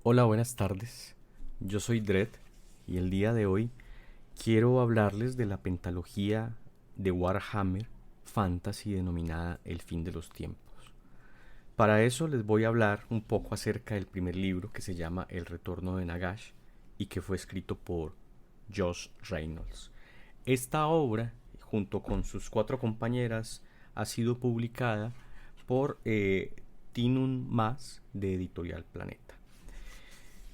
Hola, buenas tardes. Yo soy Dredd y el día de hoy quiero hablarles de la pentalogía de Warhammer Fantasy denominada El fin de los tiempos. Para eso les voy a hablar un poco acerca del primer libro que se llama El retorno de Nagash y que fue escrito por Josh Reynolds. Esta obra, junto con sus cuatro compañeras, ha sido publicada por Tinun Mas de Editorial Planeta.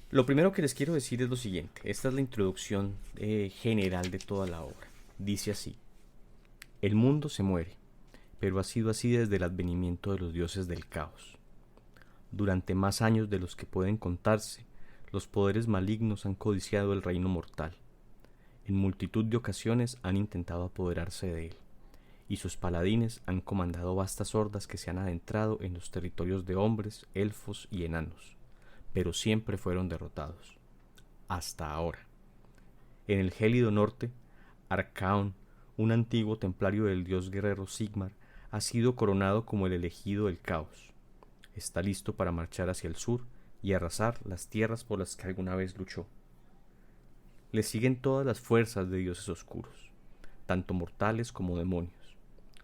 Lo primero que les quiero decir es lo siguiente. Esta es la introducción general de toda la obra. Dice así: el mundo se muere, pero ha sido así desde el advenimiento de los dioses del caos. Durante más años de los que pueden contarse, los poderes malignos han codiciado el reino mortal. En multitud de ocasiones han intentado apoderarse de él, y sus paladines han comandado vastas hordas que se han adentrado en los territorios de hombres, elfos y enanos, pero siempre fueron derrotados. Hasta ahora. En el gélido norte, Arcaon, un antiguo templario del dios guerrero Sigmar, ha sido coronado como el elegido del caos. Está listo para marchar hacia el sur y arrasar las tierras por las que alguna vez luchó. Le siguen todas las fuerzas de dioses oscuros, tanto mortales como demonios.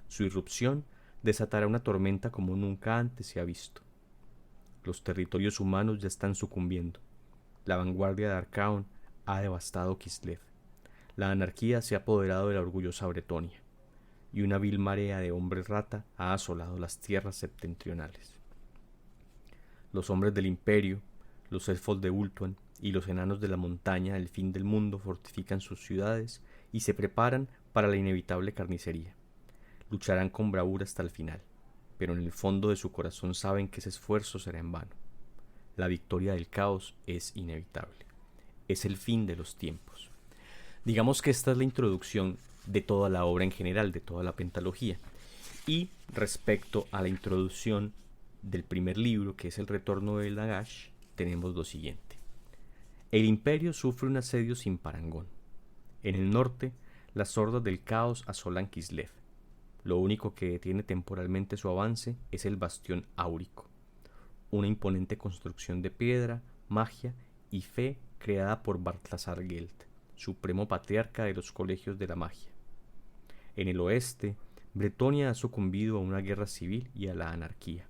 Su irrupción desatará una tormenta como nunca antes se ha visto. Los territorios humanos ya están sucumbiendo. La vanguardia de Arcaon ha devastado Kislev. La anarquía se ha apoderado de la orgullosa Bretonia, y una vil marea de hombres rata ha asolado las tierras septentrionales. Los hombres del imperio, los elfos de Ultuan y los enanos de la montaña del fin del mundo fortifican sus ciudades y se preparan para la inevitable carnicería. Lucharán con bravura hasta el final, pero en el fondo de su corazón saben que ese esfuerzo será en vano. La victoria del caos es inevitable. Es el fin de los tiempos. Digamos que esta es la introducción de toda la obra en general, de toda la pentalogía. Y respecto a la introducción del primer libro, que es El retorno del Nagash, tenemos lo siguiente. El imperio sufre un asedio sin parangón. En el norte, las hordas del caos asolan Kislev. Lo único que detiene temporalmente su avance es el bastión áurico, una imponente construcción de piedra, magia y fe creada por Balthasar Gelt, supremo patriarca de los colegios de la magia. En el oeste, Bretonia ha sucumbido a una guerra civil y a la anarquía,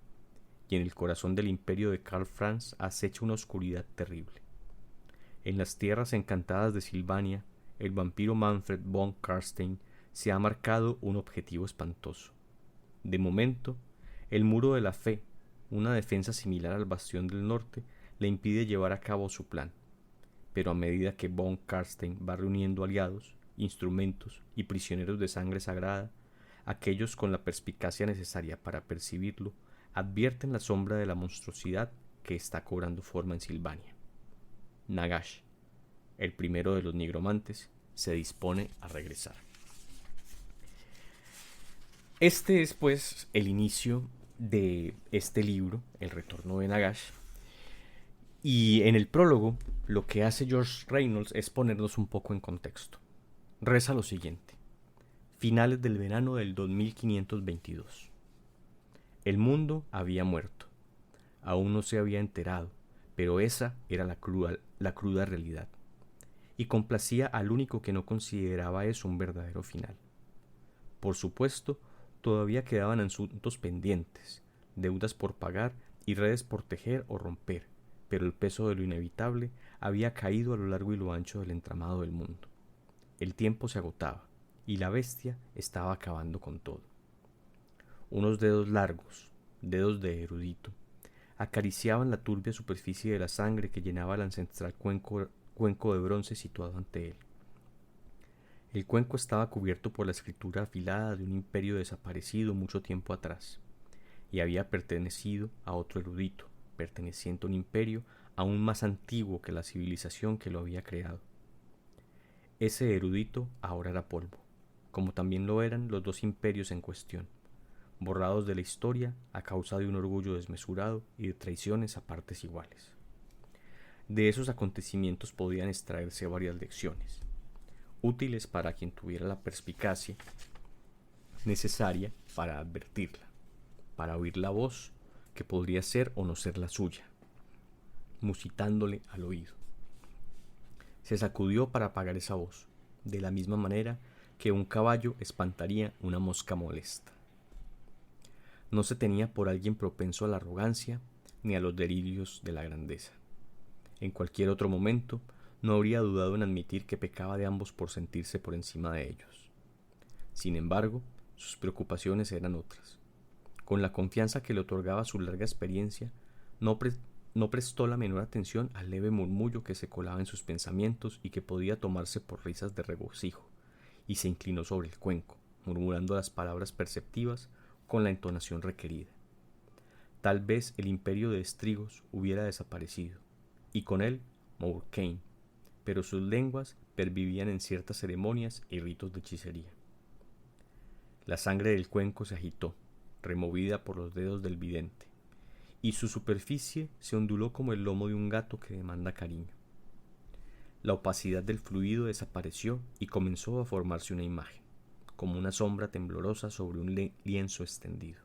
y en el corazón del imperio de Karl Franz acecha una oscuridad terrible. En las tierras encantadas de Silvania, el vampiro Manfred von Karstein se ha marcado un objetivo espantoso. De momento, el muro de la fe, una defensa similar al bastión del norte, le impide llevar a cabo su plan. Pero a medida que von Karstein va reuniendo aliados, instrumentos y prisioneros de sangre sagrada, aquellos con la perspicacia necesaria para percibirlo advierten la sombra de la monstruosidad que está cobrando forma en Silvania. Nagash, el primero de los nigromantes, se dispone a regresar. Este es pues el inicio de este libro, El retorno de Nagash. Y en el prólogo, lo que hace George Reynolds es ponernos un poco en contexto. Reza lo siguiente: finales del verano del 2522. El mundo había muerto. Aún no se había enterado, pero esa era la cruda realidad. Y complacía al único que no consideraba eso un verdadero final. Por supuesto, todavía quedaban asuntos pendientes, deudas por pagar y redes por tejer o romper, pero el peso de lo inevitable había caído a lo largo y lo ancho del entramado del mundo. El tiempo se agotaba, y la bestia estaba acabando con todo. Unos dedos largos, dedos de erudito, acariciaban la turbia superficie de la sangre que llenaba el ancestral cuenco de bronce situado ante él. El cuenco estaba cubierto por la escritura afilada de un imperio desaparecido mucho tiempo atrás, y había pertenecido a otro erudito, perteneciente a un imperio aún más antiguo que la civilización que lo había creado. Ese erudito ahora era polvo, como también lo eran los dos imperios en cuestión, borrados de la historia a causa de un orgullo desmesurado y de traiciones a partes iguales. De esos acontecimientos podían extraerse varias lecciones, útiles para quien tuviera la perspicacia necesaria para advertirla, para oír la voz que podría ser o no ser la suya. musitándole al oído. Se sacudió para apagar esa voz, de la misma manera que un caballo espantaría una mosca molesta. No se tenía por alguien propenso a la arrogancia ni a los delirios de la grandeza. En cualquier otro momento no habría dudado en admitir que pecaba de ambos por sentirse por encima de ellos. Sin embargo, sus preocupaciones eran otras. Con la confianza que le otorgaba su larga experiencia, no prestó la menor atención al leve murmullo que se colaba en sus pensamientos y que podía tomarse por risas de regocijo, y se inclinó sobre el cuenco, murmurando las palabras perceptivas con la entonación requerida. Tal vez el imperio de Estrigos hubiera desaparecido, y con él Mourkheim, pero sus lenguas pervivían en ciertas ceremonias y ritos de hechicería. La sangre del cuenco se agitó, removida por los dedos del vidente, y su superficie se onduló como el lomo de un gato que demanda cariño. La opacidad del fluido desapareció y comenzó a formarse una imagen, como una sombra temblorosa sobre un lienzo extendido.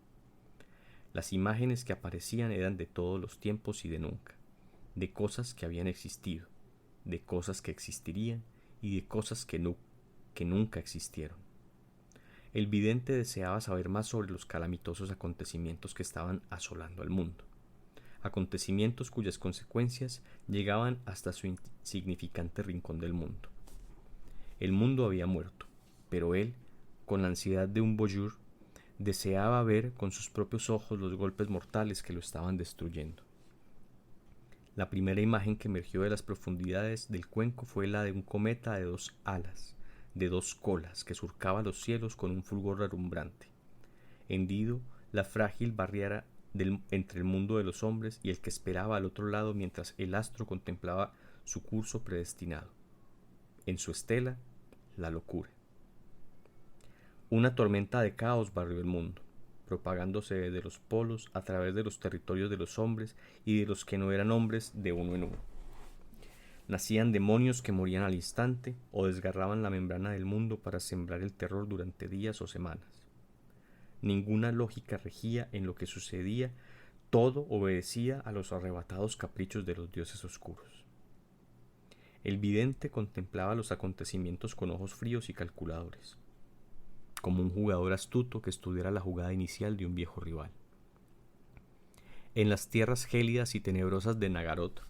Las imágenes que aparecían eran de todos los tiempos y de nunca, de cosas que habían existido, de cosas que existirían y de cosas que nunca existieron. El vidente deseaba saber más sobre los calamitosos acontecimientos que estaban asolando al mundo, acontecimientos cuyas consecuencias llegaban hasta su insignificante rincón del mundo. El mundo había muerto, pero él, con la ansiedad de un voyeur, deseaba ver con sus propios ojos los golpes mortales que lo estaban destruyendo. La primera imagen que emergió de las profundidades del cuenco fue la de un cometa de 2 alas, de 2 colas, que surcaba los cielos con un fulgor relumbrante, hendido la frágil barrera entre el mundo de los hombres y el que esperaba al otro lado mientras el astro contemplaba su curso predestinado. En su estela, la locura. Una tormenta de caos barrió el mundo, propagándose desde los polos a través de los territorios de los hombres y de los que no eran hombres de uno en uno. Nacían demonios que morían al instante o desgarraban la membrana del mundo para sembrar el terror durante días o semanas. Ninguna lógica regía en lo que sucedía, todo obedecía a los arrebatados caprichos de los dioses oscuros. El vidente contemplaba los acontecimientos con ojos fríos y calculadores, como un jugador astuto que estudiara la jugada inicial de un viejo rival. En las tierras gélidas y tenebrosas de Nagaroth,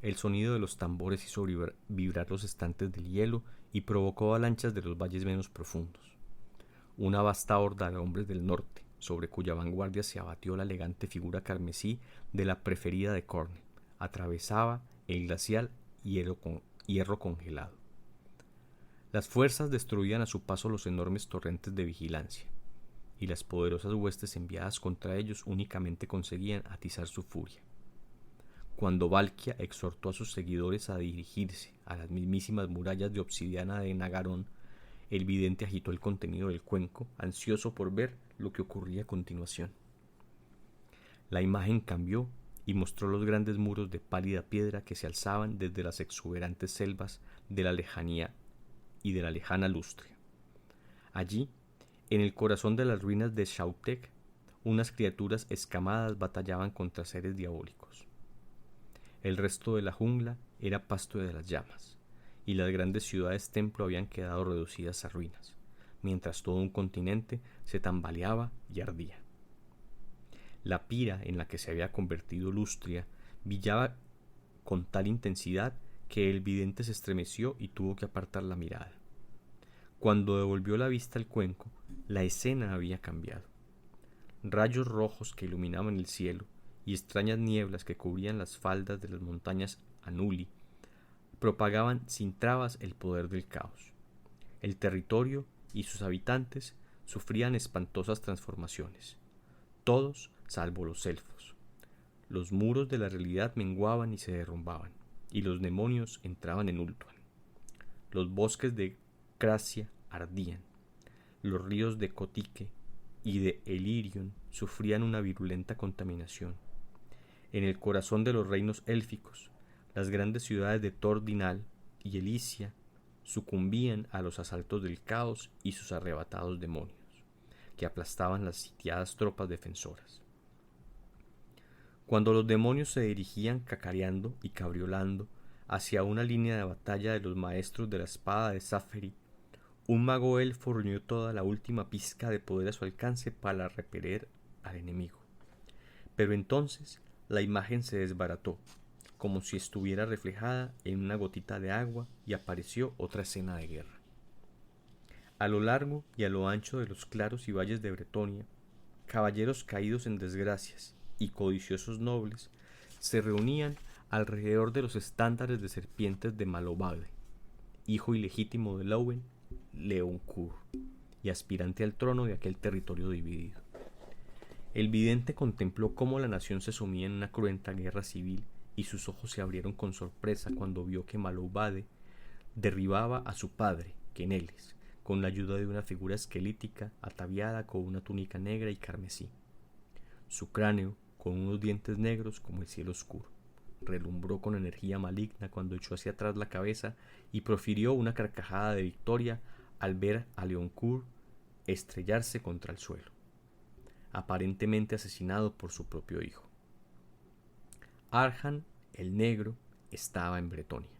el sonido de los tambores hizo vibrar los estantes del hielo y provocó avalanchas de los valles menos profundos. Una vasta horda de hombres del norte, sobre cuya vanguardia se abatió la elegante figura carmesí de la preferida de Corne, atravesaba el glacial hierro congelado. Las fuerzas destruían a su paso los enormes torrentes de vigilancia, y las poderosas huestes enviadas contra ellos únicamente conseguían atizar su furia. Cuando Valkia exhortó a sus seguidores a dirigirse a las mismísimas murallas de obsidiana de Nagarón, el vidente agitó el contenido del cuenco, ansioso por ver lo que ocurría a continuación. La imagen cambió y mostró los grandes muros de pálida piedra que se alzaban desde las exuberantes selvas de la lejanía y de la lejana Lustria. Allí, en el corazón de las ruinas de Shautek, unas criaturas escamadas batallaban contra seres diabólicos. El resto de la jungla era pasto de las llamas, y las grandes ciudades templo habían quedado reducidas a ruinas, mientras todo un continente se tambaleaba y ardía. La pira en la que se había convertido Lustria brillaba con tal intensidad que el vidente se estremeció y tuvo que apartar la mirada. Cuando devolvió la vista al cuenco, la escena había cambiado. Rayos rojos que iluminaban el cielo y extrañas nieblas que cubrían las faldas de las montañas Anuli propagaban sin trabas el poder del caos. El territorio y sus habitantes sufrían espantosas transformaciones, todos salvo los elfos. Los muros de la realidad menguaban y se derrumbaban, y los demonios entraban en Ultuan. Los bosques de Cracia ardían, los ríos de Cotique y de Elirion sufrían una virulenta contaminación. En el corazón de los reinos élficos, las grandes ciudades de Tordinal y Elysia sucumbían a los asaltos del caos y sus arrebatados demonios, que aplastaban las sitiadas tropas defensoras. Cuando los demonios se dirigían cacareando y cabriolando hacia una línea de batalla de los maestros de la espada de Zaferi, un mago elfo reunió toda la última pizca de poder a su alcance para repeler al enemigo. Pero entonces la imagen se desbarató, como si estuviera reflejada en una gotita de agua, y apareció otra escena de guerra. A lo largo y a lo ancho de los claros y valles de Bretonia, caballeros caídos en desgracias y codiciosos nobles se reunían alrededor de los estándares de serpientes de Malobade, hijo ilegítimo de Lowen, Leoncourt, y aspirante al trono de aquel territorio dividido. El vidente contempló cómo la nación se sumía en una cruenta guerra civil, y sus ojos se abrieron con sorpresa cuando vio que Malobade derribaba a su padre, Keneles, con la ayuda de una figura esquelética ataviada con una túnica negra y carmesí. Su cráneo, con unos dientes negros como el cielo oscuro, relumbró con energía maligna cuando echó hacia atrás la cabeza y profirió una carcajada de victoria al ver a Leoncourt estrellarse contra el suelo, aparentemente asesinado por su propio hijo. Arhan, el negro, estaba en Bretonia,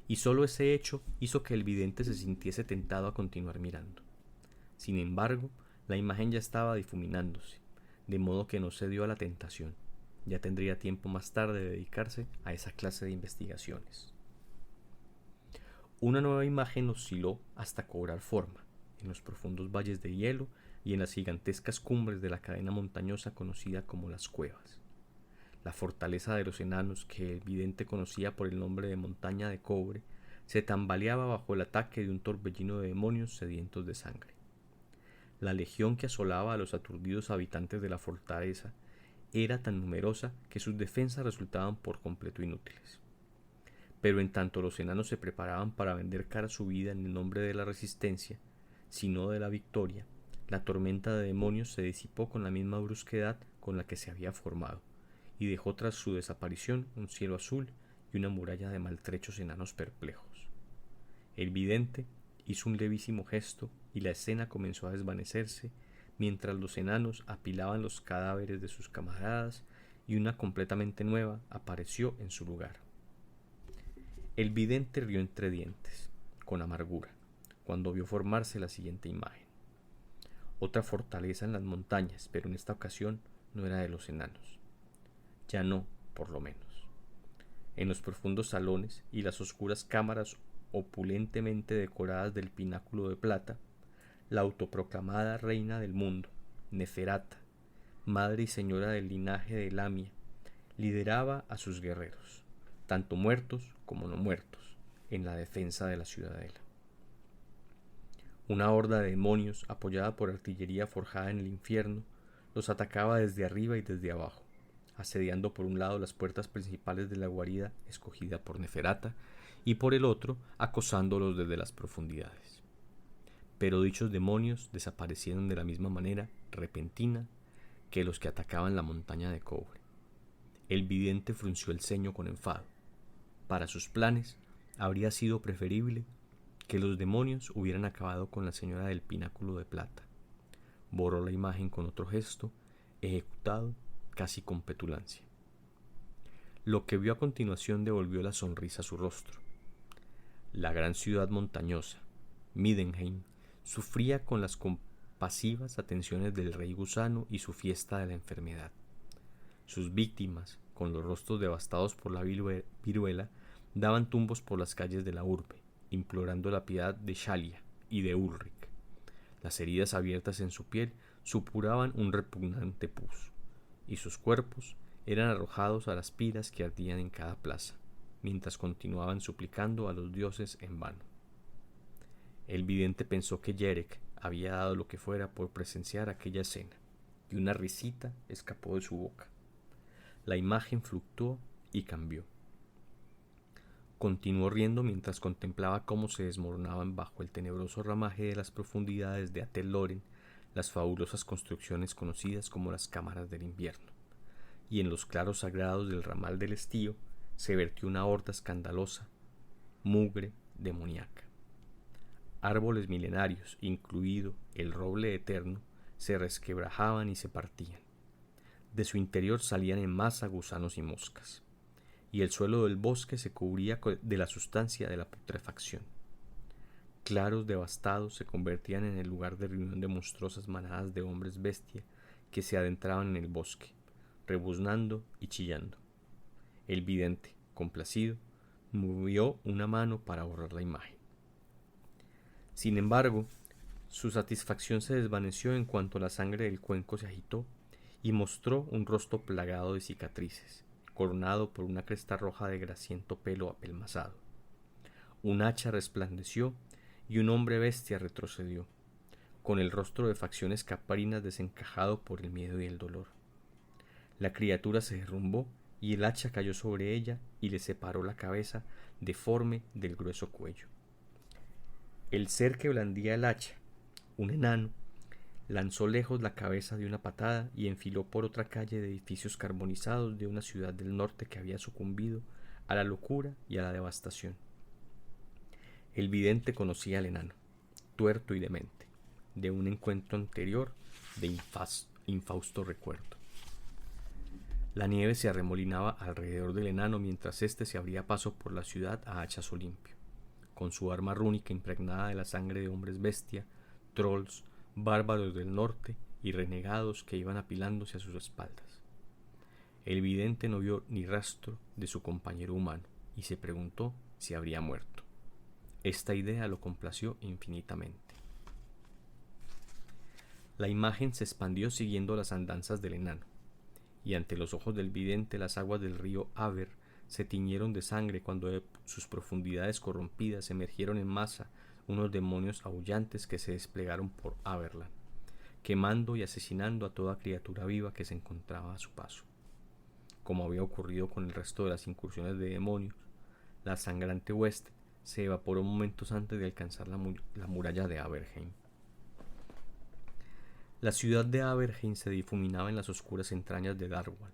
y solo ese hecho hizo que el vidente se sintiese tentado a continuar mirando. Sin embargo, la imagen ya estaba difuminándose, de modo que no cedió a la tentación. Ya tendría tiempo más tarde de dedicarse a esa clase de investigaciones. Una nueva imagen osciló hasta cobrar forma, en los profundos valles de hielo y en las gigantescas cumbres de la cadena montañosa conocida como las cuevas. La fortaleza de los enanos, que el vidente conocía por el nombre de Montaña de Cobre, se tambaleaba bajo el ataque de un torbellino de demonios sedientos de sangre. La legión que asolaba a los aturdidos habitantes de la fortaleza era tan numerosa que sus defensas resultaban por completo inútiles. Pero en tanto los enanos se preparaban para vender cara su vida en el nombre de la resistencia, sino de la victoria, la tormenta de demonios se disipó con la misma brusquedad con la que se había formado, y dejó tras su desaparición un cielo azul y una muralla de maltrechos enanos perplejos. El vidente hizo un levísimo gesto y la escena comenzó a desvanecerse, mientras los enanos apilaban los cadáveres de sus camaradas y una completamente nueva apareció en su lugar. El vidente rió entre dientes, con amargura, cuando vio formarse la siguiente imagen. Otra fortaleza en las montañas, pero en esta ocasión no era de los enanos. Ya no, por lo menos. En los profundos salones y las oscuras cámaras opulentemente decoradas del pináculo de plata, la autoproclamada reina del mundo, Neferata, madre y señora del linaje de Lamia, lideraba a sus guerreros, tanto muertos como no muertos, en la defensa de la ciudadela. Una horda de demonios, apoyada por artillería forjada en el infierno, los atacaba desde arriba y desde abajo, asediando por un lado las puertas principales de la guarida escogida por Neferata y por el otro acosándolos desde las profundidades. Pero dichos demonios desaparecieron de la misma manera repentina que los que atacaban la montaña de cobre. El vidente frunció el ceño con enfado. Para sus planes habría sido preferible que los demonios hubieran acabado con la señora del pináculo de plata. Borró la imagen con otro gesto, ejecutado casi con petulancia. Lo que vio a continuación devolvió la sonrisa a su rostro. La gran ciudad montañosa, Middenheim, sufría con las compasivas atenciones del rey gusano y su fiesta de la enfermedad. Sus víctimas, con los rostros devastados por la viruela, daban tumbos por las calles de la urbe, implorando la piedad de Shalia y de Ulrich. Las heridas abiertas en su piel supuraban un repugnante pus, y sus cuerpos eran arrojados a las piras que ardían en cada plaza, mientras continuaban suplicando a los dioses en vano. El vidente pensó que Yerek había dado lo que fuera por presenciar aquella escena, y una risita escapó de su boca. La imagen fluctuó y cambió. Continuó riendo mientras contemplaba cómo se desmoronaban bajo el tenebroso ramaje de las profundidades de Atel Loren las fabulosas construcciones conocidas como las cámaras del invierno, y en los claros sagrados del ramal del estío se vertió una horda escandalosa, mugre demoníaca. Árboles milenarios, incluido el roble eterno, se resquebrajaban y se partían. De su interior salían en masa gusanos y moscas, y el suelo del bosque se cubría de la sustancia de la putrefacción. Claros devastados se convertían en el lugar de reunión de monstruosas manadas de hombres bestia que se adentraban en el bosque, rebuznando y chillando. El vidente, complacido, movió una mano para borrar la imagen. Sin embargo, su satisfacción se desvaneció en cuanto la sangre del cuenco se agitó y mostró un rostro plagado de cicatrices, coronado por una cresta roja de grasiento pelo apelmazado. Un hacha resplandeció y un hombre bestia retrocedió, con el rostro de facciones caprinas desencajado por el miedo y el dolor. La criatura se derrumbó y el hacha cayó sobre ella y le separó la cabeza deforme del grueso cuello. El ser que blandía el hacha, un enano, lanzó lejos la cabeza de una patada y enfiló por otra calle de edificios carbonizados de una ciudad del norte que había sucumbido a la locura y a la devastación. El vidente conocía al enano, tuerto y demente, de un encuentro anterior de infausto recuerdo. La nieve se arremolinaba alrededor del enano mientras éste se abría paso por la ciudad a hachazo limpio, con su arma rúnica impregnada de la sangre de hombres bestia, trolls, bárbaros del norte y renegados que iban apilándose a sus espaldas. El vidente no vio ni rastro de su compañero humano y se preguntó si habría muerto. Esta idea lo complació infinitamente. La imagen se expandió siguiendo las andanzas del enano, y ante los ojos del vidente las aguas del río Aver se tiñeron de sangre cuando de sus profundidades corrompidas emergieron en masa unos demonios aullantes que se desplegaron por Averland, quemando y asesinando a toda criatura viva que se encontraba a su paso. Como había ocurrido con el resto de las incursiones de demonios, la sangrante hueste se evaporó momentos antes de alcanzar la muralla de Aberheim. La ciudad de Aberheim se difuminaba en las oscuras entrañas de Darwall.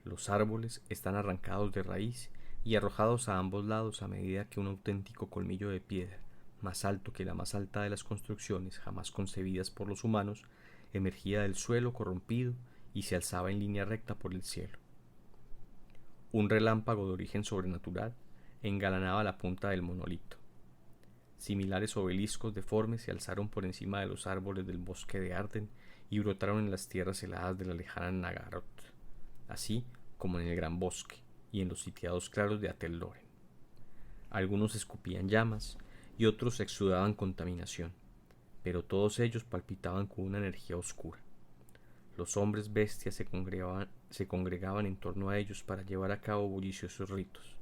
Los árboles están arrancados de raíz y arrojados a ambos lados a medida que un auténtico colmillo de piedra, más alto que la más alta de las construcciones jamás concebidas por los humanos, emergía del suelo corrompido y se alzaba en línea recta por el cielo. Un relámpago de origen sobrenatural engalanaba la punta del monolito. Similares obeliscos deformes se alzaron por encima de los árboles del bosque de Arden y brotaron en las tierras heladas de la lejana Nagaroth, así como en el gran bosque y en los sitiados claros de Atel Loren. Algunos escupían llamas y otros exudaban contaminación, pero todos ellos palpitaban con una energía oscura. Los hombres bestias se congregaban en torno a ellos para llevar a cabo bulliciosos ritos,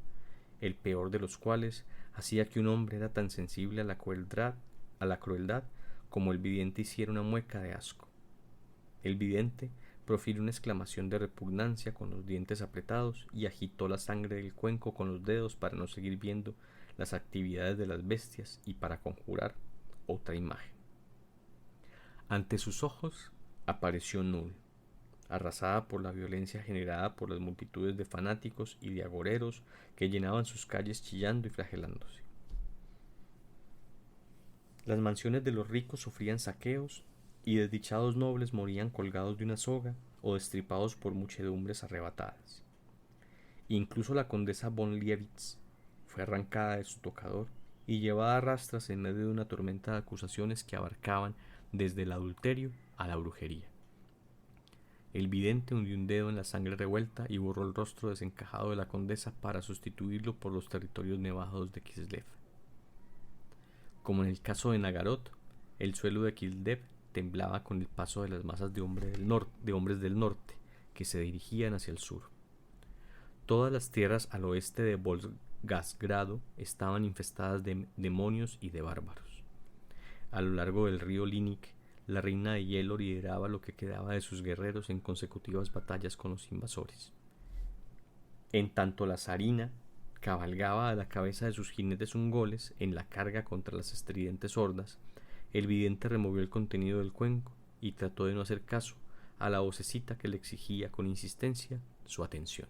el peor de los cuales hacía que un hombre era tan sensible a la crueldad como el vidente hiciera una mueca de asco. El vidente profirió una exclamación de repugnancia con los dientes apretados y agitó la sangre del cuenco con los dedos para no seguir viendo las actividades de las bestias y para conjurar otra imagen. Ante sus ojos apareció Null, arrasada por la violencia generada por las multitudes de fanáticos y de agoreros que llenaban sus calles chillando y flagelándose. Las mansiones de los ricos sufrían saqueos y desdichados nobles morían colgados de una soga o destripados por muchedumbres arrebatadas. Incluso la condesa von Liebitz fue arrancada de su tocador y llevada a rastras en medio de una tormenta de acusaciones que abarcaban desde el adulterio a la brujería. El vidente hundió un dedo en la sangre revuelta y borró el rostro desencajado de la condesa para sustituirlo por los territorios nevados de Kislev. Como en el caso de Nagaroth, el suelo de Kislev temblaba con el paso de las masas de hombres del norte que se dirigían hacia el sur. Todas las tierras al oeste de Volgasgrado estaban infestadas de demonios y de bárbaros. A lo largo del río Linik, la reina de hielo lideraba lo que quedaba de sus guerreros en consecutivas batallas con los invasores. En tanto la zarina cabalgaba a la cabeza de sus jinetes ungoles en la carga contra las estridentes hordas, el vidente removió el contenido del cuenco y trató de no hacer caso a la vocecita que le exigía con insistencia su atención.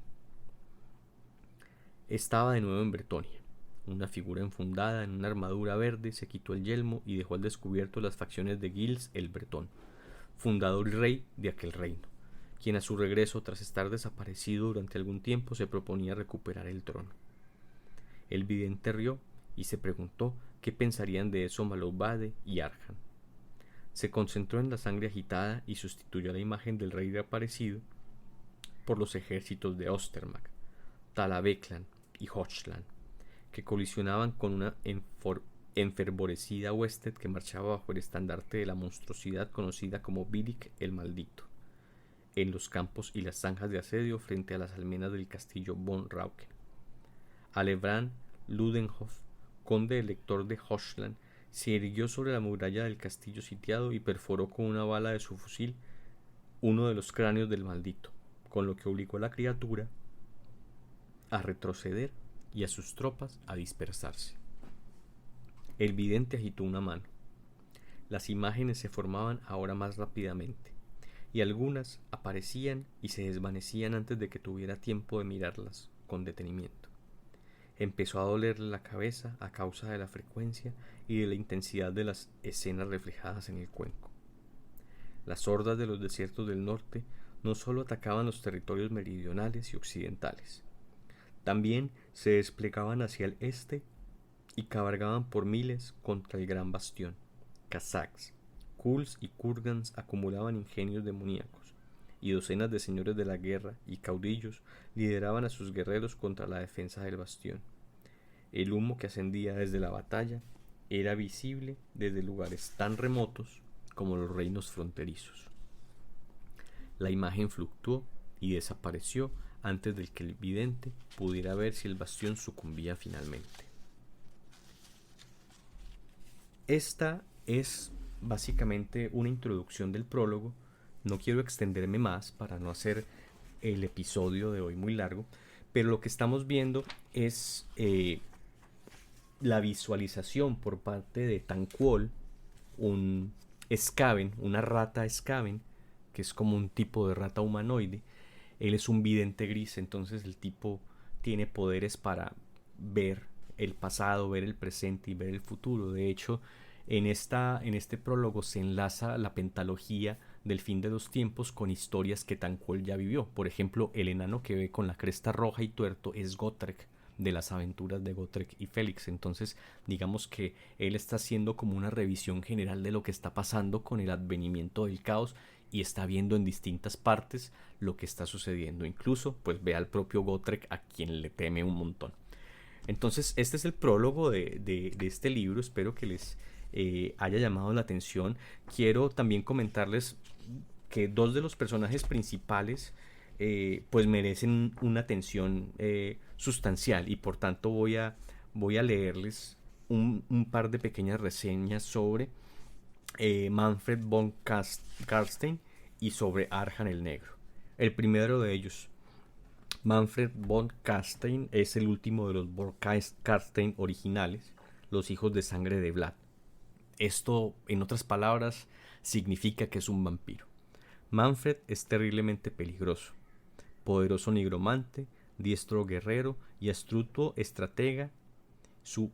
Estaba de nuevo en Bretonia. Una figura enfundada en una armadura verde se quitó el yelmo y dejó al descubierto las facciones de Gilles el Bretón, fundador y rey de aquel reino, quien a su regreso, tras estar desaparecido durante algún tiempo, se proponía recuperar el trono. El vidente rió y se preguntó qué pensarían de eso Malovade y Arjan. Se concentró en la sangre agitada y sustituyó la imagen del rey reaparecido por los ejércitos de Ostermark, Talaveklan y Hochland, que colisionaban con una enfervorecida hueste que marchaba bajo el estandarte de la monstruosidad conocida como Vidic el Maldito, en los campos y las zanjas de asedio frente a las almenas del castillo von Rauken. Alebrand Ludenhoff, conde elector de Hochland, se irguió sobre la muralla del castillo sitiado y perforó con una bala de su fusil uno de los cráneos del maldito, con lo que obligó a la criatura a retroceder y a sus tropas a dispersarse. El vidente agitó una mano. Las imágenes se formaban ahora más rápidamente, y algunas aparecían y se desvanecían antes de que tuviera tiempo de mirarlas con detenimiento. Empezó a dolerle la cabeza a causa de la frecuencia y de la intensidad de las escenas reflejadas en el cuenco. Las hordas de los desiertos del norte no solo atacaban los territorios meridionales y occidentales, también se desplegaban hacia el este y cabalgaban por miles contra el gran bastión. Kazaks, Kuls y Kurgans acumulaban ingenios demoníacos, y docenas de señores de la guerra y caudillos lideraban a sus guerreros contra la defensa del bastión. El humo que ascendía desde la batalla era visible desde lugares tan remotos como los reinos fronterizos. La imagen fluctuó y desapareció antes de que el vidente pudiera ver si el bastión sucumbía finalmente. Esta es básicamente una introducción del prólogo. No quiero extenderme más para no hacer el episodio de hoy muy largo, pero lo que estamos viendo es la visualización por parte de Tanquol, un Skaven, una rata Skaven, que es como un tipo de rata humanoide. Él es un vidente gris, entonces el tipo tiene poderes para ver el pasado, ver el presente y ver el futuro. De hecho, en este prólogo se enlaza la pentalogía del fin de los tiempos con historias que Tanquol ya vivió. Por ejemplo, el enano que ve con la cresta roja y tuerto es Gotrek, de las aventuras de Gotrek y Félix. Entonces, digamos que él está haciendo como una revisión general de lo que está pasando con el advenimiento del caos y está viendo en distintas partes lo que está sucediendo. Incluso, pues ve al propio Gotrek, a quien le teme un montón. Entonces, este es el prólogo de este libro. Espero que les haya llamado la atención. Quiero también comentarles que dos de los personajes principales pues merecen una atención sustancial, y por tanto voy a leerles un par de pequeñas reseñas sobre Manfred von Karstein y sobre Arjan el Negro. El primero de ellos, Manfred von Karstein, es el último de los von Karstein originales, los hijos de sangre de Vlad. Esto, en otras palabras, significa que es un vampiro. Manfred es terriblemente peligroso, poderoso nigromante, diestro guerrero y astuto estratega. Su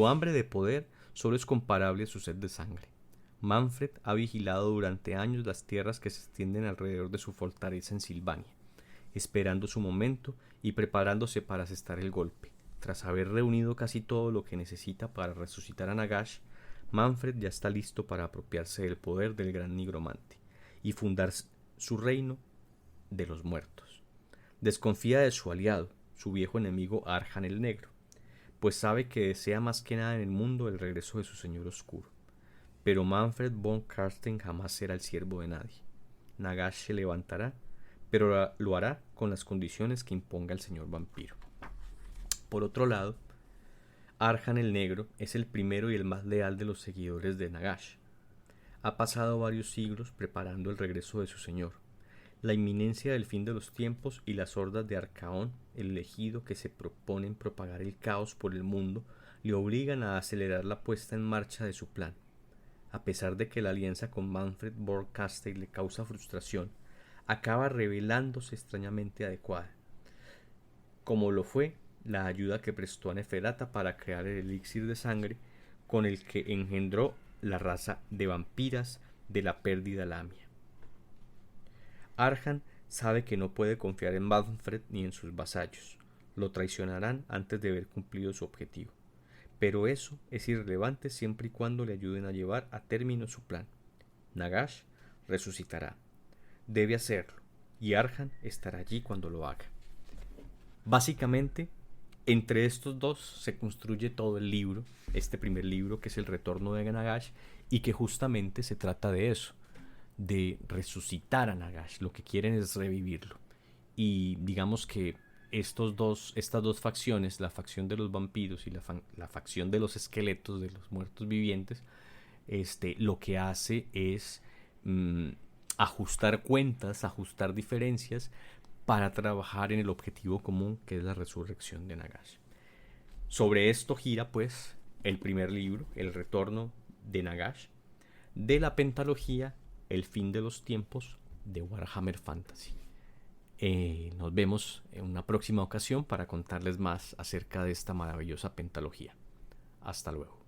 hambre de poder solo es comparable a su sed de sangre. Manfred ha vigilado durante años las tierras que se extienden alrededor de su fortaleza en Silvania, esperando su momento y preparándose para asestar el golpe. Tras haber reunido casi todo lo que necesita para resucitar a Nagash, Manfred ya está listo para apropiarse del poder del gran nigromante y fundar su reino de los muertos. Desconfía de su aliado, su viejo enemigo Arjan el Negro, pues sabe que desea más que nada en el mundo el regreso de su señor oscuro. Pero Manfred von Karstein jamás será el siervo de nadie. Nagash se levantará, pero lo hará con las condiciones que imponga el señor vampiro. Por otro lado, Arjan el Negro es el primero y el más leal de los seguidores de Nagash. Ha pasado varios siglos preparando el regreso de su señor. La inminencia del fin de los tiempos y las hordas de Arcaón, el elegido que se proponen propagar el caos por el mundo, le obligan a acelerar la puesta en marcha de su plan. A pesar de que la alianza con Manfred von Karstein le causa frustración, acaba revelándose extrañamente adecuada, como lo fue la ayuda que prestó a Neferata para crear el elixir de sangre con el que engendró la raza de vampiras de la pérdida Lamia. Arhan sabe que no puede confiar en Manfred ni en sus vasallos. Lo traicionarán antes de haber cumplido su objetivo. Pero eso es irrelevante siempre y cuando le ayuden a llevar a término su plan. Nagash resucitará. Debe hacerlo, y Arhan estará allí cuando lo haga. Básicamente, entre estos dos se construye todo el libro, este primer libro que es El Retorno de Nagash, y que justamente se trata de eso, de resucitar a Nagash. Lo que quieren es revivirlo. Y digamos que estas dos facciones, la facción de los vampiros y la facción de los esqueletos, de los muertos vivientes, lo que hace es ajustar cuentas, ajustar diferencias para trabajar en el objetivo común, que es la resurrección de Nagash. Sobre esto gira pues el primer libro, El Retorno de Nagash, de la pentalogía El Fin de los Tiempos de Warhammer Fantasy. Nos vemos en una próxima ocasión para contarles más acerca de esta maravillosa pentalogía. Hasta luego.